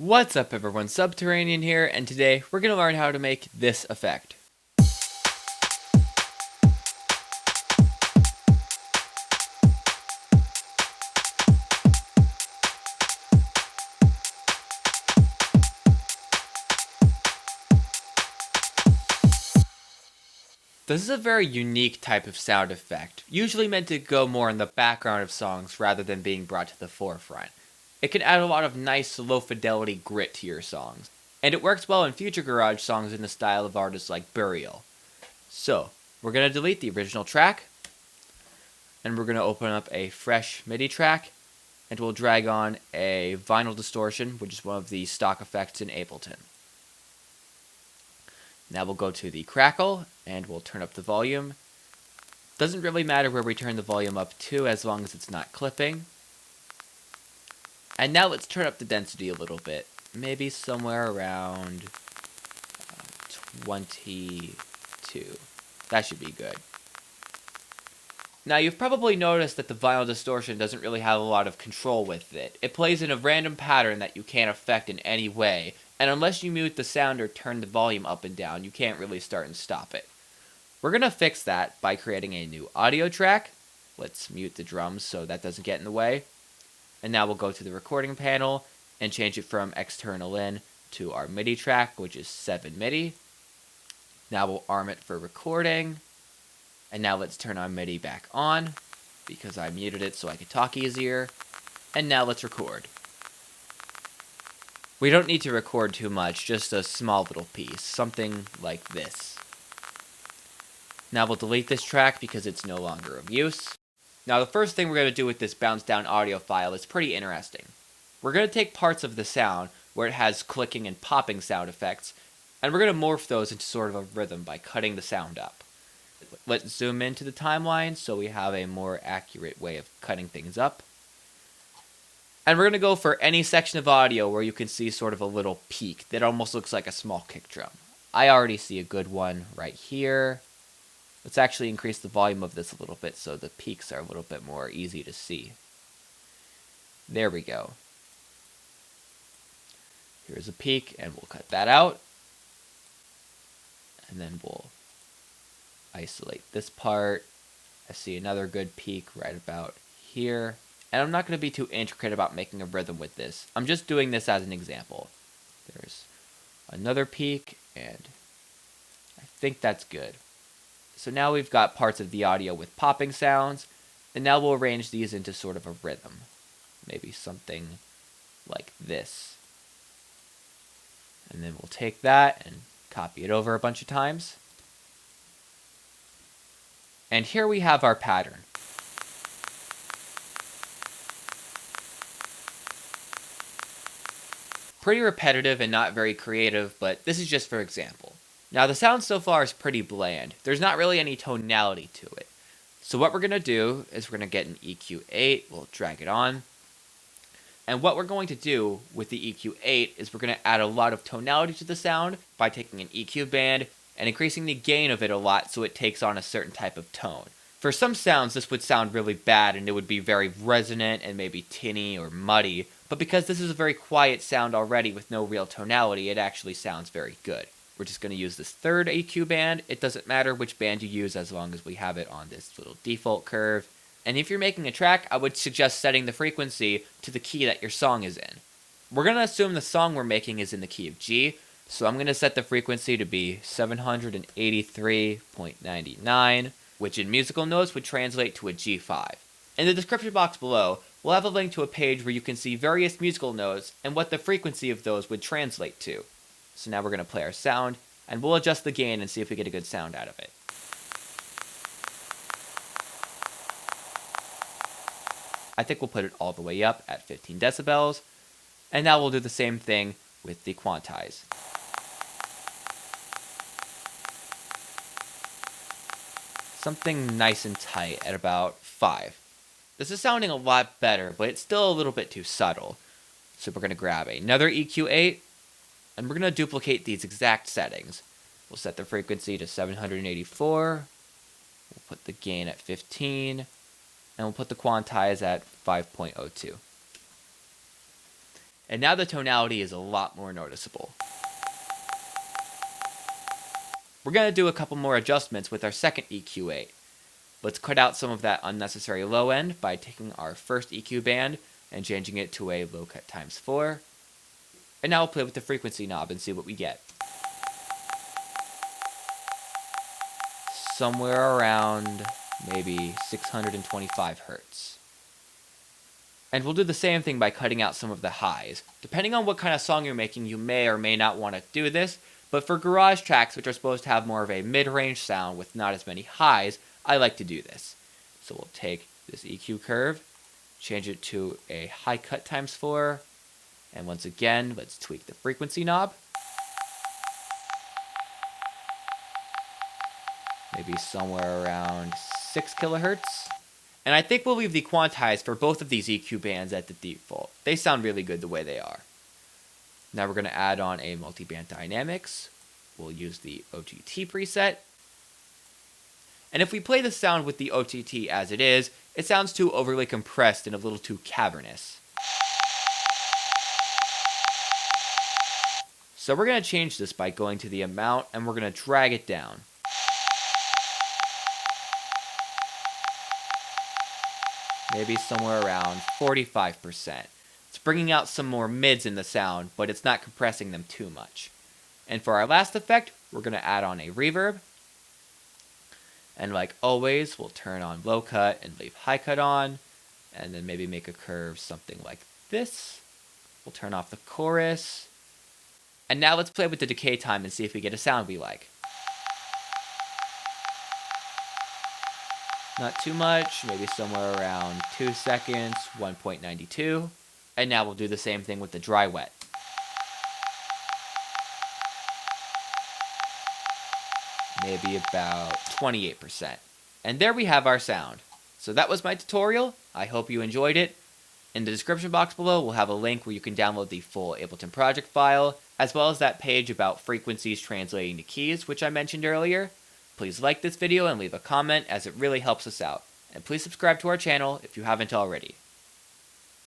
What's up everyone, Subterranean here, and today we're going to learn how to make this effect. This is a very unique type of sound effect, usually meant to go more in the background of songs rather than being brought to the forefront. It can add a lot of nice low fidelity grit to your songs, and it works well in future garage songs in the style of artists like Burial. So, we're going to delete the original track, and we're going to open up a fresh MIDI track, and we'll drag on a vinyl distortion, which is one of the stock effects in Ableton. Now we'll go to the crackle, and we'll turn up the volume. Doesn't really matter where we turn the volume up to, as long as it's not clipping. And now let's turn up the density a little bit. Maybe somewhere around 22. That should be good. Now you've probably noticed that the vinyl distortion doesn't really have a lot of control with it. It plays in a random pattern that you can't affect in any way, and unless you mute the sound or turn the volume up and down, you can't really start and stop it. We're going to fix that by creating a new audio track. Let's mute the drums so that doesn't get in the way. And now we'll go to the recording panel and change it from external in to our MIDI track, which is 7 MIDI. Now we'll arm it for recording. And now let's turn our MIDI back on, because I muted it so I could talk easier. And now let's record. We don't need to record too much, just a small little piece, something like this. Now we'll delete this track because it's no longer of use. Now the first thing we're going to do with this bounce down audio file is pretty interesting. We're going to take parts of the sound where it has clicking and popping sound effects, and we're going to morph those into sort of a rhythm by cutting the sound up. Let's zoom into the timeline so we have a more accurate way of cutting things up. And we're going to go for any section of audio where you can see sort of a little peak that almost looks like a small kick drum. I already see a good one right here. Let's actually increase the volume of this a little bit so the peaks are a little bit more easy to see. There we go. Here's a peak, and we'll cut that out. And then we'll isolate this part. I see another good peak right about here. And I'm not going to be too intricate about making a rhythm with this. I'm just doing this as an example. There's another peak, and I think that's good. So now we've got parts of the audio with popping sounds, and now we'll arrange these into sort of a rhythm. Maybe something like this. And then we'll take that and copy it over a bunch of times. And here we have our pattern. Pretty repetitive and not very creative, but this is just for example. Now the sound so far is pretty bland. There's not really any tonality to it. So what we're going to do is we're going to get an EQ8, we'll drag it on. And what we're going to do with the EQ8 is we're going to add a lot of tonality to the sound by taking an EQ band and increasing the gain of it a lot so it takes on a certain type of tone. For some sounds this would sound really bad and it would be very resonant and maybe tinny or muddy, but because this is a very quiet sound already with no real tonality, it actually sounds very good. We're just going to use this third EQ band. It doesn't matter which band you use as long as we have it on this little default curve. And if you're making a track, I would suggest setting the frequency to the key that your song is in. We're going to assume the song we're making is in the key of G, so I'm going to set the frequency to be 783.99, which in musical notes would translate to a G5. In the description box below, we'll have a link to a page where you can see various musical notes and what the frequency of those would translate to. So now we're going to play our sound, and we'll adjust the gain and see if we get a good sound out of it. I think we'll put it all the way up at 15 decibels, and now we'll do the same thing with the quantize. Something nice and tight at about 5. This is sounding a lot better, but it's still a little bit too subtle. So we're going to grab another EQ8, and we're going to duplicate these exact settings. We'll set the frequency to 784, we'll put the gain at 15, and we'll put the quantize at 5.02. And now the tonality is a lot more noticeable. We're going to do a couple more adjustments with our second EQ8. Let's cut out some of that unnecessary low end by taking our first EQ band and changing it to a low cut times 4. And now we'll play with the frequency knob and see what we get. Somewhere around maybe 625 hertz. And we'll do the same thing by cutting out some of the highs. Depending on what kind of song you're making, you may or may not want to do this, but for garage tracks, which are supposed to have more of a mid-range sound with not as many highs, I like to do this. So we'll take this EQ curve, change it to a high cut times 4, and once again, let's tweak the frequency knob. Maybe somewhere around 6 kilohertz. And I think we'll leave the quantize for both of these EQ bands at the default. They sound really good the way they are. Now we're going to add on a multi-band dynamics. We'll use the OTT preset. And if we play the sound with the OTT as it is, it sounds too overly compressed and a little too cavernous. So we're going to change this by going to the amount and we're going to drag it down. Maybe somewhere around 45%. It's bringing out some more mids in the sound, but it's not compressing them too much. And for our last effect, we're going to add on a reverb. And like always, we'll turn on low cut and leave high cut on. And then maybe make a curve something like this. We'll turn off the chorus. And now let's play with the decay time and see if we get a sound we like. Not too much, maybe somewhere around 2 seconds, 1.92. And now we'll do the same thing with the dry wet. Maybe about 28%. And there we have our sound. So that was my tutorial. I hope you enjoyed it. In the description box below, we'll have a link where you can download the full Ableton project file, as well as that page about frequencies translating to keys, which I mentioned earlier. Please like this video and leave a comment as it really helps us out. And please subscribe to our channel if you haven't already.